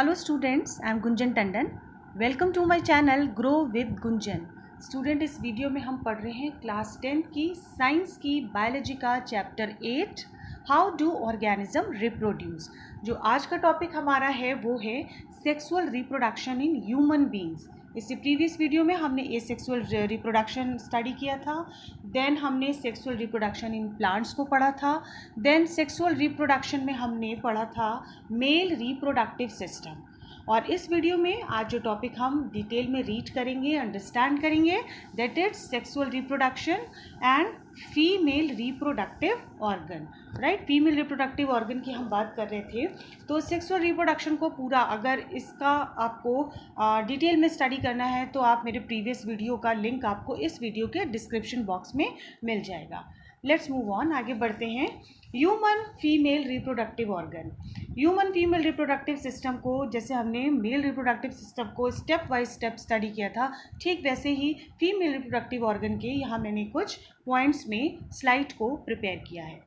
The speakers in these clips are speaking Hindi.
Hello students, I am Gunjan Tandon. Welcome to my channel Grow with Gunjan. Student इस वीडियो में हम पढ़ रहे हैं क्लास 10 की साइंस की बायोलॉजी का chapter 8 how do organism reproduce. जो आज का टॉपिक हमारा है वो है sexual reproduction in human beings. इससे प्रीवियस वीडियो में हमने ए सेक्सुअल रिप्रोडक्शन स्टडी किया था, देन हमने सेक्सुअल रिप्रोडक्शन इन प्लांट्स को पढ़ा था, देन सेक्सुअल रिप्रोडक्शन में हमने पढ़ा था मेल रिप्रोडक्टिव सिस्टम। और इस वीडियो में आज जो टॉपिक हम डिटेल में रीड करेंगे, अंडरस्टैंड करेंगे, that is sexual reproduction and female reproductive organ. Right, female reproductive organ की हम बात कर रहे थे। तो सेक्सुअल रिप्रोडक्शन को पूरा अगर इसका आपको डिटेल में स्टडी करना है तो आप मेरे प्रीवियस वीडियो का लिंक आपको इस वीडियो के डिस्क्रिप्शन बॉक्स में मिल जाएगा। लेट्स मूव ऑन, आगे बढ़ते हैं। Human female reproductive organ. Human female reproductive system को जैसे हमने मेल रिप्रोडक्टिव सिस्टम को स्टेप बाय स्टेप स्टडी किया था, ठीक वैसे ही फीमेल रिप्रोडक्टिव ऑर्गन के यहाँ मैंने कुछ पॉइंट्स में स्लाइड को प्रिपेयर किया है।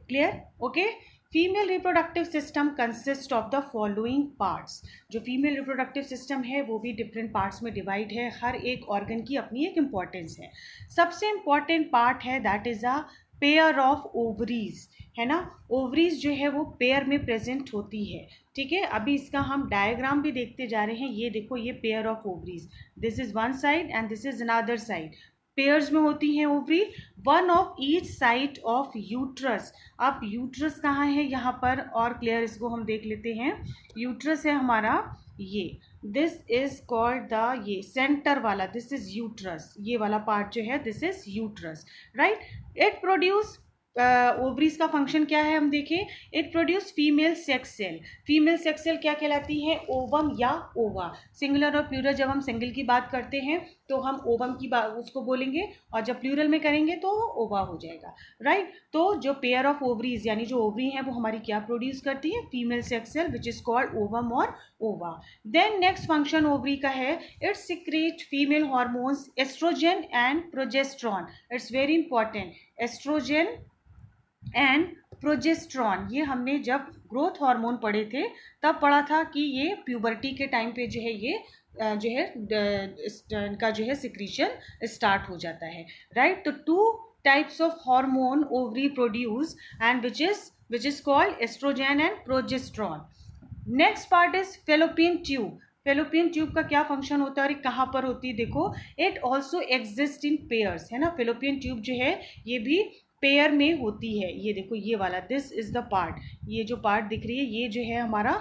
Clear? Okay. Female reproductive system consist of the following parts. जो फीमेल रिप्रोडक्टिव सिस्टम है वो भी डिफरेंट पार्ट्स में डिवाइड है। हर एक ऑर्गन की अपनी एक इम्पॉर्टेंस है। सबसे इम्पॉर्टेंट पार्ट है that is a pair of ovaries, है ना। ओवरीज जो है वो पेयर में प्रेजेंट होती है। ठीक है, अभी इसका हम डायग्राम भी देखते जा रहे हैं। ये देखो, ये pair of ovaries, this is one side and this is another side. Pairs में होती हैं ovary, one of each side of uterus. अब यूट्रस कहाँ है यहाँ पर, और क्लियर इसको हम देख लेते हैं। यूट्रस है हमारा ये, दिस इज कॉल्ड द, ये सेंटर वाला, दिस इज यूट्रस। ये वाला पार्ट जो है this is uterus. Right, it produce, ovaries का फंक्शन क्या है हम देखें। It produce female sex cell. Female sex cell क्या कहलाती है, ओवम या ओवा। सिंगुलर और प्लूरल जब हम सिंगल की बात करते हैं तो हम ओवम की बात उसको बोलेंगे, और जब प्लूरल में करेंगे तो ओवा हो जाएगा। राइट, तो जो पेयर ऑफ ओवरीज यानी जो ओवरी हैं वो हमारी क्या प्रोड्यूस करती है, female sex cell which is called ovum और ova. Then next function ovary का है, it secrete female hormones oestrogen and progesterone. It's very important, oestrogen and progesterone. ये हमने जब ग्रोथ हार्मोन पढ़े थे तब पढ़ा था कि ये प्यूबर्टी के टाइम पे जो है ये जो है इनका जो है सिक्रीशन स्टार्ट हो जाता है। राइट, तो two types of hormone ovary produce and which is called oestrogen and progesterone. Next part is fallopian tube. Fallopian tube का क्या फंक्शन होता है और कहाँ पर होती है, देखो, it also exist in pairs, है ना। फेलोपियन ट्यूब जो है ये भी पेयर में होती है। ये देखो, ये वाला, दिस इज द पार्ट, ये जो पार्ट दिख रही है ये जो है हमारा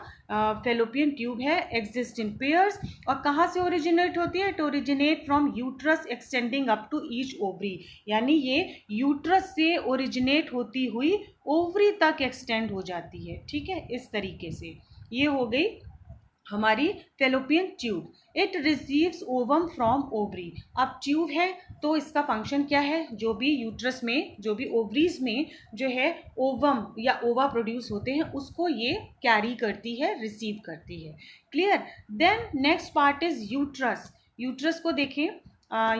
फेलोपियन ट्यूब है, एग्जिस्ट इन पेयर्स। और कहाँ से ओरिजिनेट होती है, it originate from uterus extending up to each ovary. यानी ये यूट्रस से ओरिजिनेट होती हुई ओवरी तक एक्सटेंड हो जाती है। ठीक है, इस तरीके से ये हो गई हमारी fallopian tube. It receives ovum from ovary. अब ट्यूब है तो इसका फंक्शन क्या है, जो भी यूट्रस में, जो भी ओवरीज में जो है ओवम या ओवा प्रोड्यूस होते हैं उसको ये कैरी करती है, रिसीव करती है। Clear? Then next part is uterus. Uterus को देखें,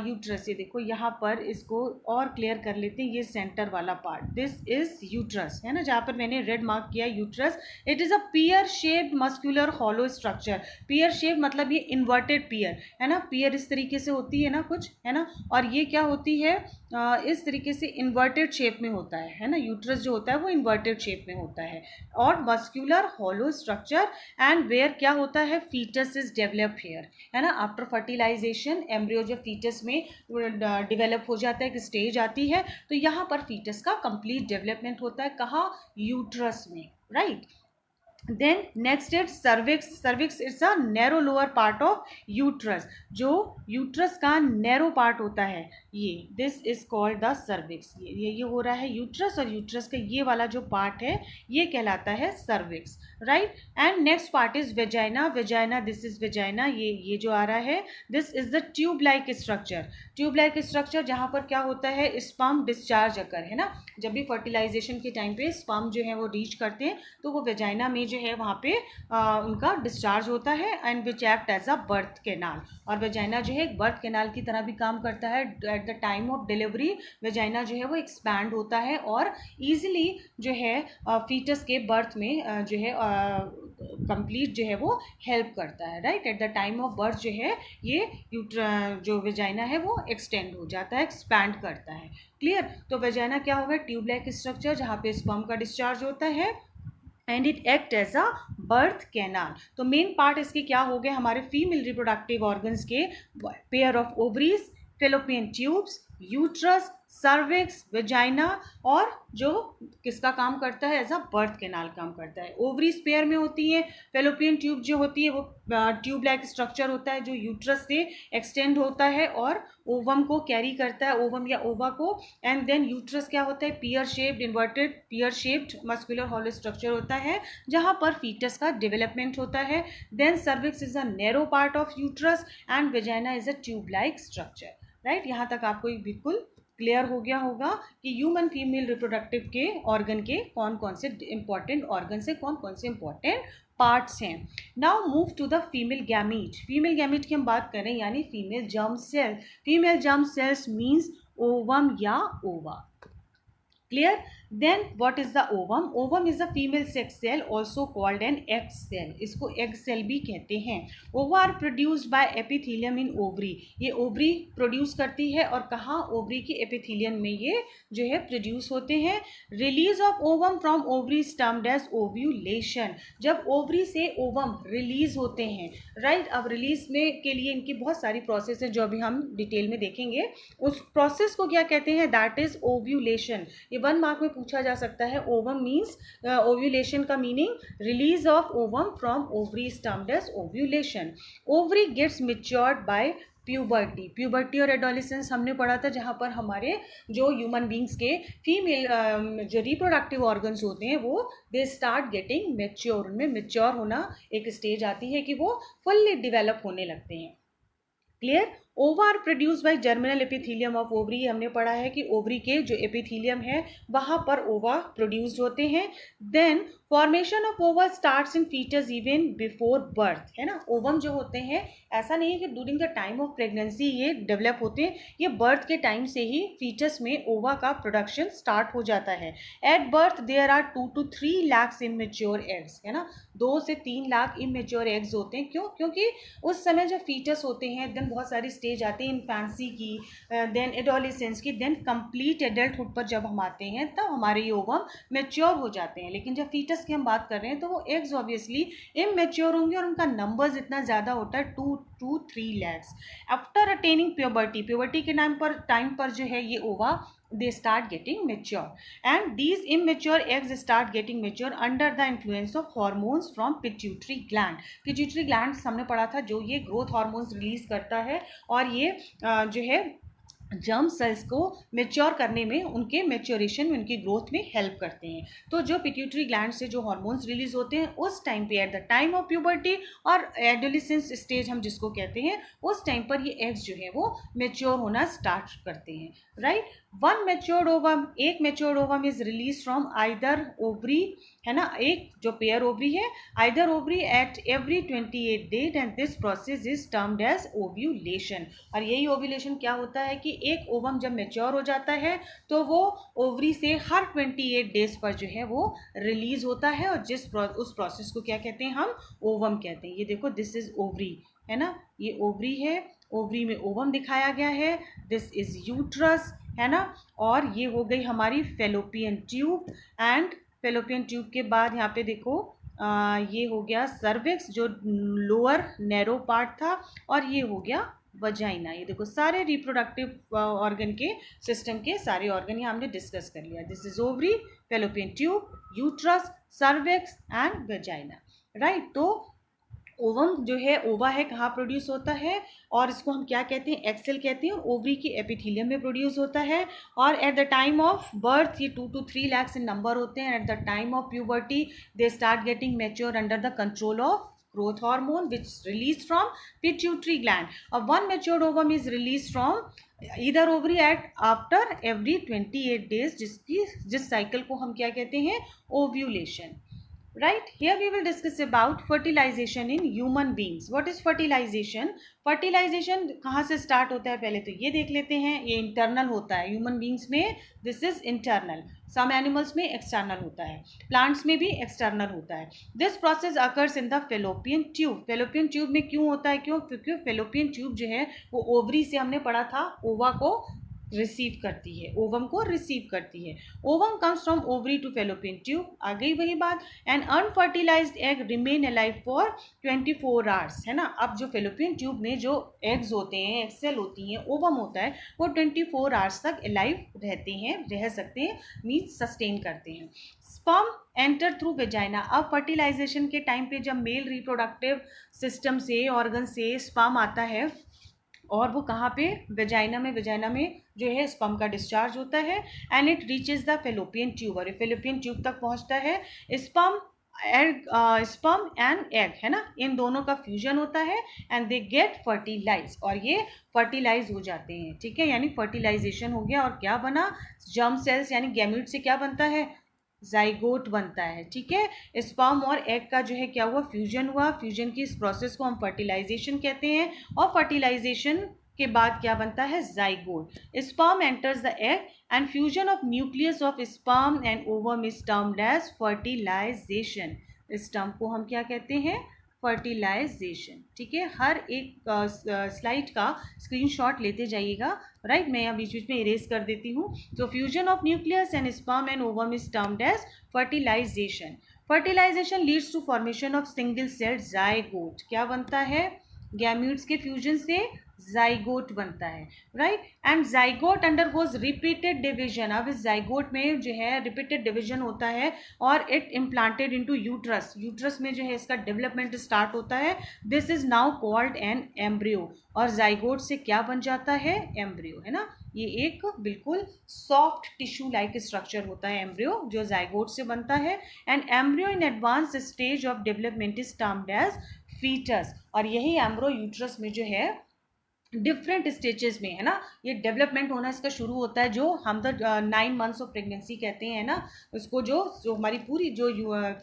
यूट्रस, ये देखो यहाँ पर इसको और क्लियर कर लेते हैं। ये सेंटर वाला पार्ट, दिस इज यूट्रस, है ना, जहाँ पर मैंने रेड मार्क किया uterus. It is a peer shaped muscular hollow structure. Peer shape मतलब ये इन्वर्टेड पियर, है ना। पियर इस तरीके से होती है ना कुछ, है ना, और ये क्या होती है, इस तरीके से इन्वर्टेड शेप में होता है ना। यूट्रस जो होता है वो इन्वर्टेड शेप में होता है, और muscular hollow structure, and where क्या होता है, फीटस इज डेवलप हेयर, है ना। आफ्टर फर्टिलाइजेशन एम्ब्रियो जो फीटस में डेवलप हो जाता है, एक स्टेज आती है, तो यहाँ पर फीटस का कंप्लीट डेवलपमेंट होता है, कहाँ, यूट्रस में। Right, then next is cervix. Cervix it's a narrow lower part of uterus. जो यूट्रस का नैरो पार्ट होता है ये, this is called the cervix. ये हो रहा है यूट्रस, और यूट्रस का ये वाला जो पार्ट है ये कहलाता है cervix. Right, and next part is vagina. Vagina, this is vagina, ये जो आ रहा है this is the tube like structure. Tube like structure जहाँ पर क्या होता है, स्पर्म डिस्चार्ज अकर, है ना। जब भी फर्टिलाइजेशन के टाइम पे स्पर्म जो है वो रीच करते हैं तो वो वेजाइना में जो है वहाँ पे उनका डिस्चार्ज होता है and which act as a birth canal. और वेजाइना जो है एक बर्थ कैनाल की तरह भी काम करता है। At the time of delivery vagina जो है वो एक्सपैंड होता है और ईजिली जो है फीटस के बर्थ में जो है कंप्लीट जो है वो हेल्प करता है, right. At the time of birth जो है ये जो वेजाइना है वो एक्सटेंड हो जाता है, एक्सपैंड करता है। क्लियर। तो वेजाइना क्या होगा, ट्यूब लाइक स्ट्रक्चर जहाँ पे स्पर्म का डिस्चार्ज होता है and it act as a birth canal. तो मेन पार्ट इसके क्या हो गए, हमारे फीमेल रिप्रोडक्टिव ऑर्गन्स के pair of ovaries, fallopian tubes, uterus, cervix, vagina, और जो किसका काम करता है, एज अ बर्थ कैनाल काम करता है। ओवरीज पेयर में होती है, फेलोपियन ट्यूब जो होती है वो ट्यूब लाइक स्ट्रक्चर होता है जो यूट्रस से एक्सटेंड होता है और ओवम को कैरी करता है, ओवम या ओवा को। एंड देन यूट्रस क्या होता है, pear shaped, inverted pear shaped muscular hollow structure होता है जहां पर फीटस का डेवलपमेंट होता है। Then cervix is a narrow part of uterus and vagina is a tube like structure, right. यहाँ तक आपको बिल्कुल क्लियर हो गया होगा कि ह्यूमन फीमेल रिप्रोडक्टिव के ऑर्गन के कौन कौन से इंपॉर्टेंट ऑर्गन से कौन कौन से इंपॉर्टेंट पार्ट्स हैं। Now move to the female gamete. Female gamete की हम बात करें यानी female germ cell. Female germ cells means ovum या ova. Clear? Then what is the ovum? Ovum is a female sex cell also called an egg cell. इसको egg cell भी कहते हैं। Ova are produced by epithelium in ovary. ये ovary produce करती है और कहाँ, ovary के epithelium में ये जो है produce होते हैं। Release of ovum from ovary is termed as ovulation. जब ovary से ovum release होते हैं, right? अब release में के लिए इनकी बहुत सारी process है जो अभी हम डिटेल में देखेंगे। उस process को क्या कहते हैं, that is ovulation. ये 1 मार्क में पूछा जा सकता है। ओवम मीन्स ओव्यूलेशन का meaning release of ovum from ovary is termed as ovulation. Ovary gets matured by puberty. Puberty और एडोलेसेंस हमने पढ़ा था जहाँ पर हमारे जो ह्यूमन बींग्स के फीमेल जो रिप्रोडक्टिव ऑर्गन्स होते हैं वो दे स्टार्ट गेटिंग मैच्योर। उनमें मैच्योर होना एक स्टेज आती है कि वो फुल्ली डिवेलप होने लगते हैं। Clear. Ova are produce by germinal epithelium of ovary. हमने पढ़ा है कि ओवरी के जो एपिथेलियम है वहां पर ओवा प्रोड्यूस्ड होते हैं। Then formation of ova starts in foetus even before birth, है ना। ओवम जो होते हैं ऐसा नहीं है कि during the time of pregnancy ये डेवलप होते हैं, ये बर्थ के टाइम से ही फीटस में ओवा का प्रोडक्शन स्टार्ट हो जाता है। At birth there are 2 to 3 lakh immature eggs, है ना। 2 से 3 लाख इमेच्योर एग्स होते हैं। क्यों? क्योंकि उस समय जब फीटस होते हैं देन बहुत सारी स्टेज आती है इन्फेंसी की, देन एडोलेसेंस की, देन कंप्लीट एडल्टहुड पर जब हम आते हैं तब हमारे ये ओवम मैच्योर हो जाते हैं। लेकिन जब फीटस की हम बात कर रहे हैं तो वो एग्स ऑब्वियसली इमैच्योर होंगे और उनका नंबर्स इतना ज़्यादा होता है 2 to 3 lakhs। After attaining puberty, puberty के टाइम पर जो है ये ओवा they start getting mature and these immature eggs start getting mature under the influence of hormones from pituitary gland। pituitary gland हमने पढ़ा था जो ये growth hormones रिलीज करता है और ये जो है जर्म सेल्स को मेच्योर करने में, उनके मेच्योरेशन में, उनकी ग्रोथ में हेल्प करते हैं। तो जो पिट्यूटरी ग्लैंड से जो हार्मोन्स रिलीज होते हैं उस टाइम पे at the time of puberty और एडोलेसेंस स्टेज हम जिसको कहते हैं उस टाइम पर ये एग्स जो है वो मेच्योर होना स्टार्ट करते हैं, राइट। 1 मैच्योर्ड ओवम, एक matured ovum is release from either ovary, है ना, एक जो पेयर ओवरी है, either ovary at every 28 days and this process is termed as ovulation. और यही ओव्यूलेशन क्या होता है कि एक ओवम जब मैच्योर हो जाता है तो वो ओवरी से हर 28 डेज पर जो है वो रिलीज होता है और उस प्रोसेस को क्या कहते हैं, हम ओवम कहते हैं। ये देखो दिस इज ओवरी, है ना, ये ओवरी है, ओवरी में ओवम दिखाया गया है, दिस इज यूट्रस, है ना, और ये हो गई हमारी fallopian tube and fallopian tube के बाद यहाँ पे देखो ये हो गया सर्विक्स जो लोअर नैरो पार्ट था और ये हो गया वजाइना। ये देखो सारे रिप्रोडक्टिव ऑर्गन के सिस्टम के सारे ऑर्गन यहाँ हमने डिस्कस कर लिया। This is ovary, fallopian tube, uterus, cervix and vagina, right. तो ओवम जो है, ओवा है, कहाँ प्रोड्यूस होता है और इसको हम क्या कहते हैं, एक्सेल कहते हैं। ओवरी के एपिथेलियम में प्रोड्यूस होता है और at the time of birth ये 2 to 3 lakhs इन नंबर होते हैं। At the time of puberty they start getting mature under the control of growth hormone which is released from pituitary gland। और 1 matured ovum is released from either ovary at after every 28 days जिस साइकिल को हम क्या कहते हैं, ovulation. Right, here we will discuss about fertilization in human beings. What is fertilization? Fertilization कहाँ से start होता है, पहले तो ये देख लेते हैं. ये internal होता है human beings में, this is internal. Some animals में external होता है, plants में भी external होता है. This process occurs in the fallopian tube. fallopian tube में क्यों होता है, क्योंकि fallopian tube जो है वो ओवरी से हमने पढ़ा था, ओवा को रिसीव करती है, ओवम को रिसीव करती है. Ovum comes from ovary to fallopian tube. आ गई वही बात. And unfertilised egg remain alive for 24 hours, है ना. अब जो फेलोपियन ट्यूब में जो एग्स होते हैं, एग सेल होती हैं, ओवम होता है, वो 24 आवर्स तक अलाइव रहते हैं, रह सकते हैं, मीन्स सस्टेन करते हैं. Sperm enter through vagina. अब फर्टिलाइजेशन के टाइम पे जब मेल रिप्रोडक्टिव सिस्टम से, ऑर्गन से स्पर्म आता है और वो कहाँ पे, वेजाइना में जो है स्पर्म का डिस्चार्ज होता है. And it reaches the fallopian tube, और फेलोपियन ट्यूब तक पहुँचता है. स्पर्म स्पर्म एंड एग, है ना, इन दोनों का फ्यूजन होता है एंड दे गेट फर्टिलाइज, और ये फर्टिलाइज हो जाते हैं. ठीक है, यानी फर्टिलाइजेशन हो गया. और क्या बना, जर्म सेल्स यानी गैमीट से क्या बनता है, जाइगोट बनता है. ठीक है, स्पर्म और एग का जो है क्या हुआ, फ्यूजन हुआ. फ्यूजन की इस प्रोसेस को हम फर्टिलाइजेशन कहते हैं. और फर्टिलाइजेशन के बाद क्या बनता है, zygote. Sperm enters the egg and fusion of nucleus of sperm and ovum is termed as fertilisation. इस टर्म को हम क्या कहते हैं, फर्टिलाइजेशन. ठीक है, हर एक स्लाइड का स्क्रीनशॉट लेते जाइएगा. राइट, मैं यहाँ बीच बीच में इरेज कर देती हूँ. तो fusion of nucleus and sperm and ovum is termed as fertilisation. Fertilisation leads to formation of single cell zygote. क्या बनता है, गैम्यूट्स के फ्यूजन से जाइगोट बनता है. Right, and zygote undergoes repeated division. अब इस जाइगोट में जो है रिपीटेड डिवीजन होता है और it implanted into uterus. Uterus में जो है इसका डेवलपमेंट स्टार्ट होता है. This is now called an embryo. और जाइगोट से क्या बन जाता है, एम्ब्रियो, है ना. ये एक बिल्कुल सॉफ्ट टिश्यू लाइक स्ट्रक्चर होता है एम्ब्रियो, जो जाइगोट से बनता है. And embryo in advance stage of development is termed as foetus. और यही एम्ब्रो यूट्रस में जो है डिफरेंट स्टेजेस में, है ना, ये डेवलपमेंट होना इसका शुरू होता है. जो हम द 9 मंथ्स ऑफ प्रेगनेंसी कहते हैं ना, उसको जो हमारी पूरी जो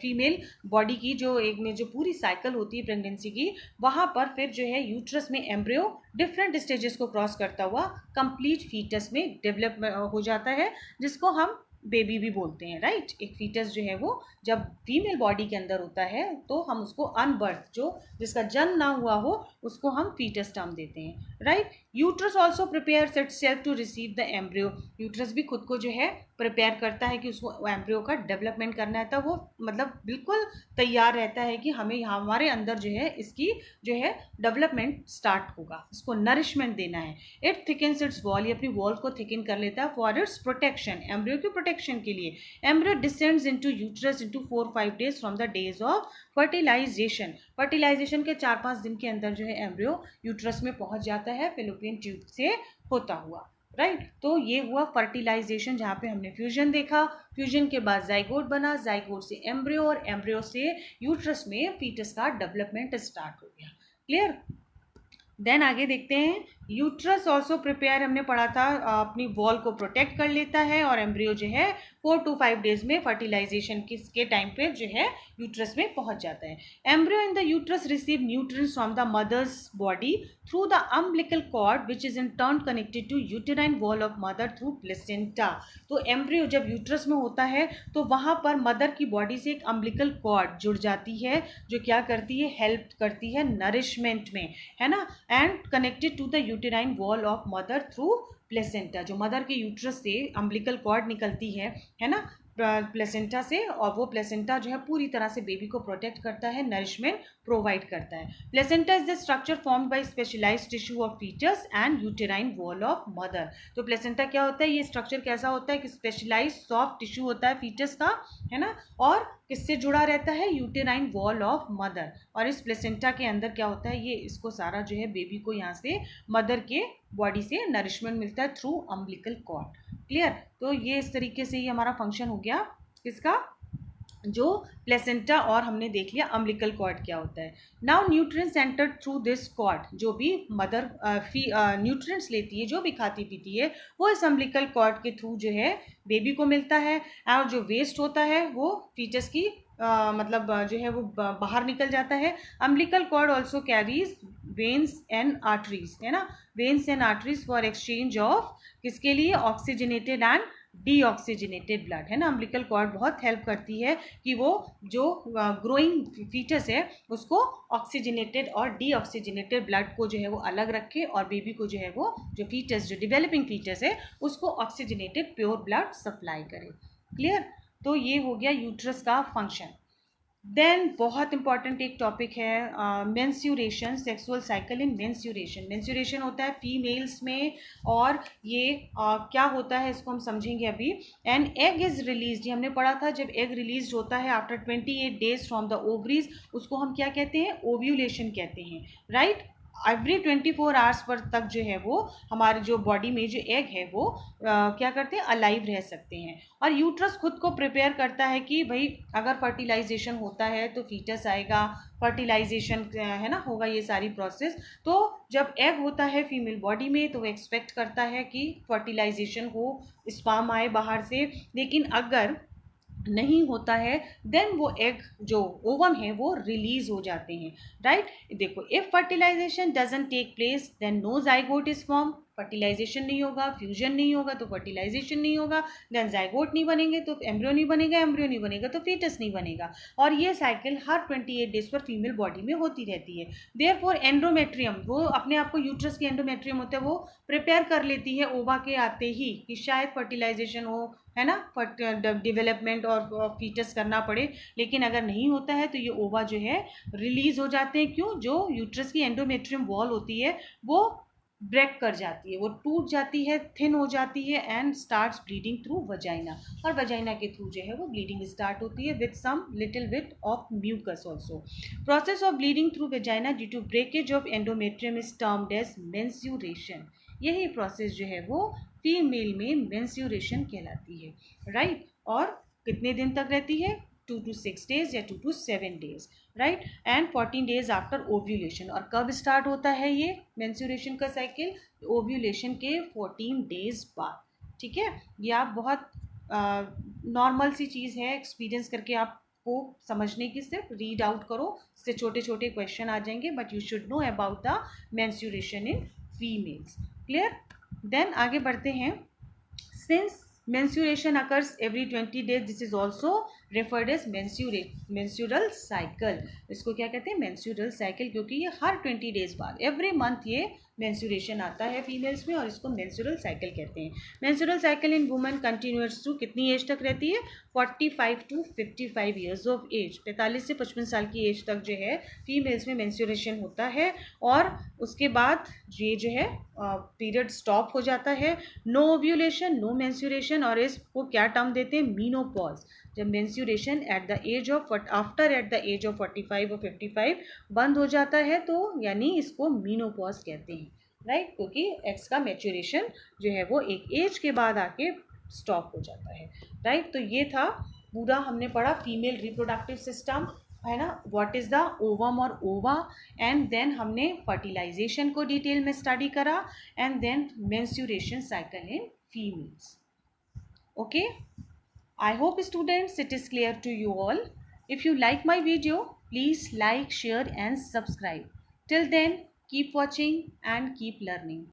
फीमेल बॉडी की जो एक में जो पूरी साइकिल होती है प्रेगनेंसी की, वहाँ पर फिर जो है यूट्रस में एम्ब्रियो डिफरेंट स्टेजेस को क्रॉस करता हुआ कंप्लीट फीटस में डेवलप हो जाता है, जिसको हम बेबी भी बोलते हैं. राइट, एक फीटस जो है वो जब फीमेल बॉडी के अंदर होता है तो हम उसको अनबर्थ, जो जिसका जन्म ना हुआ हो, उसको हम फीटस टर्म देते हैं. Right, uterus also prepares itself to receive the embryo. Uterus भी खुद को जो है प्रिपेयर करता है कि उसको एम्ब्रियो का डेवलपमेंट करना है. तो वो मतलब बिल्कुल तैयार रहता है कि हमें हमारे अंदर जो है इसकी जो है डेवलपमेंट स्टार्ट होगा, इसको नरिशमेंट देना है. इट थिकन्स इट्स वॉल, ये अपनी वॉल को थिकन कर लेता है फॉर इट्स प्रोटेक्शन, एम्ब्रियो की प्रोटेक्शन के लिए. Embryo descends into uterus into 4-5 days from the days of fertilisation. Fertilisation के 4-5 दिन के अंदर जो है एम्ब्रियो यूट्रस में पहुंच जाता है फेलोपियन ट्यूब से होता हुआ. राइट, तो ये हुआ फर्टिलाइजेशन, जहाँ पे हमने फ्यूजन देखा. फ्यूजन के बाद जाइगोट बना, जाइगोट से एम्ब्रियो, और एम्ब्रियो से यूट्रस में फीटस का डेवलपमेंट स्टार्ट हो गया. क्लियर. देन आगे देखते हैं, यूट्रस ऑल्सो प्रिपेयर, हमने पढ़ा था, अपनी वॉल को प्रोटेक्ट कर लेता है. और एम्ब्रियो जो है 4-5 डेज में फर्टिलाइजेशन के टाइम पे जो है यूट्रस में पहुंच जाता है. Embryo in the uterus receive nutrients from the mother's body through the umbilical cord which is in turn connected to uterine wall of mother through placenta. तो एम्ब्रियो जब यूट्रस में होता है तो वहाँ पर मदर की बॉडी से एक अम्बिलिकल कॉर्ड जुड़ जाती है, जो क्या करती है, हेल्प करती है नरिशमेंट में, है ना. And connected to the uterine wall of mother through placenta. जो मदर के यूट्रस से अम्बिलिकल कॉर्ड निकलती है ना, प्लेसेंटा से, और वो प्लेसेंटा जो है पूरी तरह से बेबी को प्रोटेक्ट करता है, नरिशमेंट प्रोवाइड करता है. Placenta is the structure formed by specialised tissue of foetus and uterine wall of mother. तो प्लेसेंटा क्या होता है, ये स्ट्रक्चर कैसा होता है कि स्पेशलाइज्ड सॉफ्ट टिश्यू होता है फीटस का, है ना, और किससे जुड़ा रहता है, यूटेराइन वॉल ऑफ मदर. और इस प्लेसेंटा के अंदर क्या होता है, ये इसको सारा जो है बेबी को यहाँ से मदर के बॉडी से नरिशमेंट मिलता है थ्रू अम्बिलिकल कॉर्ड. क्लियर. तो ये इस तरीके से ही हमारा फंक्शन हो गया किसका, जो प्लेसेंटा, और हमने देख लिया अम्बिलिकल कॉर्ड क्या होता है। Now nutrients enter through this cord, जो भी मदर न्यूट्रिएंट्स लेती है, जो भी खाती पीती है, वो इस अम्बिलिकल कॉर्ड के थ्रू जो है बेबी को मिलता है। और जो वेस्ट होता है वो फीटस की मतलब जो है वो बाहर निकल जाता है। Umbilical cord also carries veins and arteries, है ना, veins and arteries for exchange of किसके लिए, ऑक्सीजनेटेड एंड डीऑक्सीजनेटेड ब्लड, है ना। अम्बिलिकल कॉर्ड बहुत हेल्प करती है कि वो जो ग्रोइंग फीटस है उसको ऑक्सीजनेटेड और डीऑक्सीजनेटेड ब्लड को जो है वो अलग रखे, और बेबी को जो है वो जो फीटस, जो डेवलपिंग फीटस है, उसको ऑक्सीजनेटेड प्योर ब्लड सप्लाई करे। क्लियर। तो ये हो गया यूट्रस का फंक्शन। देन बहुत इंपॉर्टेंट एक टॉपिक है menstruation, sexual cycle in menstruation. Menstruation होता है फीमेल्स में, और ये क्या होता है इसको हम समझेंगे अभी। एन एग इज रिलीज, ये हमने पढ़ा था, जब एग रिलीज होता है after 28 days from the ovaries, उसको हम क्या कहते हैं, ओव्यूलेशन कहते हैं, राइट। एवरी 24 आवर्स पर तक जो है वो हमारे जो बॉडी में जो एग है वो क्या करते हैं, अलाइव रह सकते हैं। और यूट्रस खुद को प्रिपेयर करता है कि भाई अगर फर्टिलाइजेशन होता है तो फीटस आएगा, फर्टिलाइजेशन है ना होगा, ये सारी प्रोसेस। तो जब एग होता है फीमेल बॉडी में तो वो एक्सपेक्ट करता है कि फर्टिलाइजेशन हो, स्पर्म आए बाहर से। लेकिन अगर नहीं होता है देन वो एग जो ओवम है वो रिलीज हो जाते हैं, राइट। देखो, if fertilisation doesn't take place then no zygote is form. Fertilisation नहीं होगा, फ्यूजन नहीं होगा तो फर्टिलाइजेशन नहीं होगा, देन जाइगोट नहीं बनेंगे तो एम्ब्रियो नहीं बनेगा, एम्ब्रियो नहीं बनेगा तो फीटस नहीं बनेगा। और ये साइकिल हर 28 डेज पर फीमेल बॉडी में होती रहती है। देयरफॉर एंडोमेट्रियम, वो अपने आप को, यूट्रस की एंडोमेट्रियम होता है वो प्रिपेयर कर लेती है ओवा के आते ही कि शायद फर्टिलाइजेशन हो, है ना, डेवलपमेंट और फीटस करना पड़े। लेकिन अगर नहीं होता है तो ये ओवा जो है रिलीज हो जाते हैं। क्यों, जो यूट्रस की एंडोमेट्रियम वॉल होती है वो ब्रेक कर जाती है, वो टूट जाती है, थिन हो जाती है, and starts bleeding through vagina. और वजाइना के थ्रू जो है वो ब्लीडिंग स्टार्ट होती है with some little bit of mucus also. Process of bleeding through vagina due to breakage of endometrium is termed as menstruation. यही प्रोसेस जो है वो फीमेल में मेंस्ट्रुएशन कहलाती है, राइट। और कितने दिन तक रहती है, 2 to 6 days या 2 to 7 days, right. And 14 days after ovulation. और कब स्टार्ट होता है ये मेंस्ट्रुएशन का साइकिल, ओव्यूलेशन के 14 डेज बाद, ठीक है। ये आप बहुत नॉर्मल सी चीज़ है, एक्सपीरियंस करके आपको समझने की, सिर्फ रीड आउट करो, इससे छोटे छोटे क्वेश्चन आ जाएंगे, but you should know about the menstruation in females. Clear. देन आगे बढ़ते हैं। Since menstruation occurs every 20 days, this is also referred as menstrual cycle। इसको क्या कहते हैं, menstrual cycle, क्योंकि ये हर 20 डेज बाद, एवरी मंथ ये मेंस्ट्रुएशन आता है फीमेल्स में, और इसको मेंस्ट्रुअल साइकिल कहते हैं। Menstrual cycle in women continuous to कितनी एज तक रहती है, 45 to 55 ईयर्स ऑफ एज, 45 से 55 साल की एज तक जो है फीमेल्स में मेंस्ट्रुएशन होता है। और उसके बाद ये जो है पीरियड स्टॉप हो जाता है, नो ओव्यूलेशन, नो मेंस्ट्रुएशन, और इसको क्या टर्म देते हैं, मीनोपॉज। जब menstruation at the age of after at the age of 45 और 55 बंद हो जाता है तो यानी इसको मीनोपॉज कहते हैं, राइट। क्योंकि एक्स का मैच्योरेशन जो है वो एक एज के बाद आके स्टॉप हो जाता है, राइट। तो ये था पूरा हमने पढ़ा फीमेल रिप्रोडक्टिव सिस्टम, है ना, व्हाट इज़ द ओवम और ओवा। एंड देन हमने फर्टिलाइजेशन को डिटेल में स्टडी करा, and then menstruation cycle in females. Okay, I hope students it is clear to you all. If you like my video, please like, share and subscribe. Till then, keep watching and keep learning.